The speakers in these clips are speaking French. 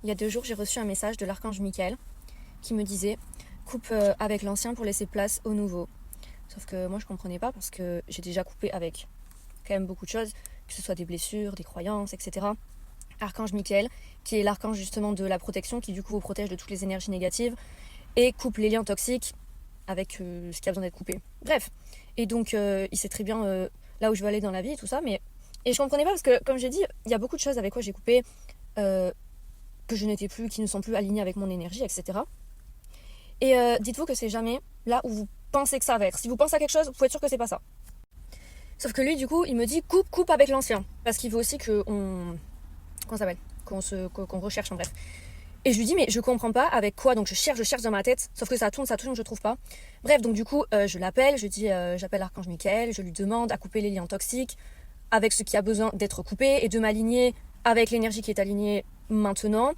Il y a 2 jours, j'ai reçu un message de l'archange Michael qui me disait coupe avec l'ancien pour laisser place au nouveau. Sauf que moi je comprenais pas parce que j'ai déjà coupé avec quand même beaucoup de choses, que ce soit des blessures, des croyances, etc. Archange Michael, qui est l'archange justement de la protection, qui du coup vous protège de toutes les énergies négatives et coupe les liens toxiques avec ce qui a besoin d'être coupé. Bref, et donc il sait très bien là où je veux aller dans la vie et tout ça, mais et je comprenais pas parce que comme j'ai dit, il y a beaucoup de choses avec quoi j'ai coupé euh, que je n'étais plus, qui ne sont plus alignées avec mon énergie, etc. Et dites-vous que c'est jamais là où vous pensez que ça va être. Si vous pensez à quelque chose, vous pouvez être sûr que c'est pas ça. Sauf que lui, du coup, il me dit coupe avec l'ancien. Parce qu'il veut aussi qu'on. Comment ça s'appelle qu'on recherche en bref. Et je lui dis, mais je comprends pas avec quoi. Donc je cherche dans ma tête. Sauf que ça tourne, je trouve pas. Bref, donc du coup, je l'appelle, je dis, j'appelle l'archange Michael, je lui demande à couper les liens toxiques avec ce qui a besoin d'être coupé et de m'aligner avec l'énergie qui est alignée maintenant,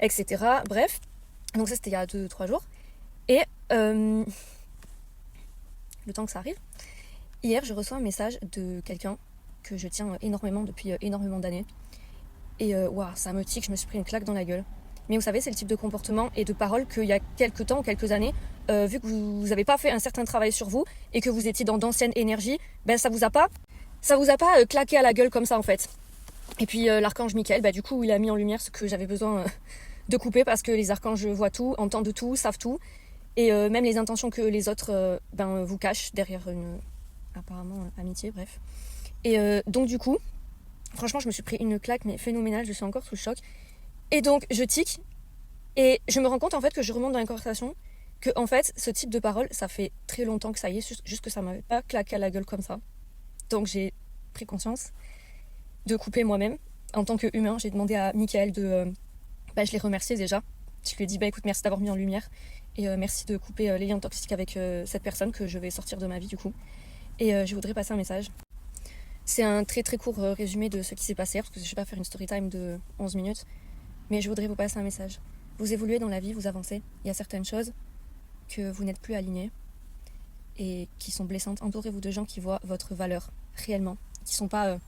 etc. Bref, donc ça c'était il y a 2-3 jours. Et le temps que ça arrive, hier je reçois un message de quelqu'un que je tiens énormément depuis énormément d'années. Et waouh, ça me tique, je me suis pris une claque dans la gueule. Mais vous savez, c'est le type de comportement et de parole qu'il y a quelques temps, quelques années, vu que vous n'avez pas fait un certain travail sur vous et que vous étiez dans d'anciennes énergies, ben ça vous a pas claqué à la gueule comme ça en fait. Et puis l'archange Michael, du coup, il a mis en lumière ce que j'avais besoin de couper parce que les archanges voient tout, entendent tout, savent tout. Et même les intentions que les autres vous cachent derrière une apparemment amitié, bref. Et donc du coup, franchement, je me suis pris une claque mais phénoménale, je suis encore sous le choc. Et donc je tic et je me rends compte en fait que je remonte dans la conversation que en fait ce type de parole, ça fait très longtemps que ça y est, juste que ça m'avait pas claqué à la gueule comme ça. Donc j'ai pris conscience de couper moi-même en tant qu'humain. J'ai demandé à Michael je l'ai remercié déjà. Je lui ai dit écoute, merci d'avoir mis en lumière et merci de couper les liens toxiques avec cette personne que je vais sortir de ma vie du coup. Et je voudrais passer un message. C'est un très très court résumé de ce qui s'est passé, parce que je ne vais pas faire une story time de 11 minutes, mais je voudrais vous passer un message. Vous évoluez dans la vie, vous avancez. Il y a certaines choses que vous n'êtes plus alignés et qui sont blessantes. Entourez-vous de gens qui voient votre valeur réellement, qui ne sont pas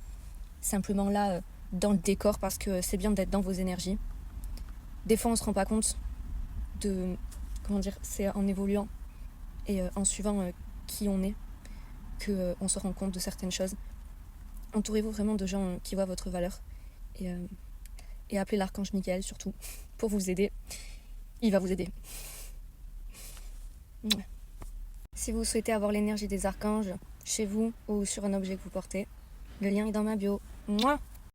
simplement là dans le décor parce que c'est bien d'être dans vos énergies. Des fois, on ne se rend pas compte de... Comment dire, c'est en évoluant et en suivant qui on est qu'on se rend compte de certaines choses. Entourez-vous vraiment de gens qui voient votre valeur et appelez l'archange Michael surtout pour vous aider. Il va vous aider. Ouais. Si vous souhaitez avoir l'énergie des archanges chez vous ou sur un objet que vous portez, le lien est dans ma bio. Mouah.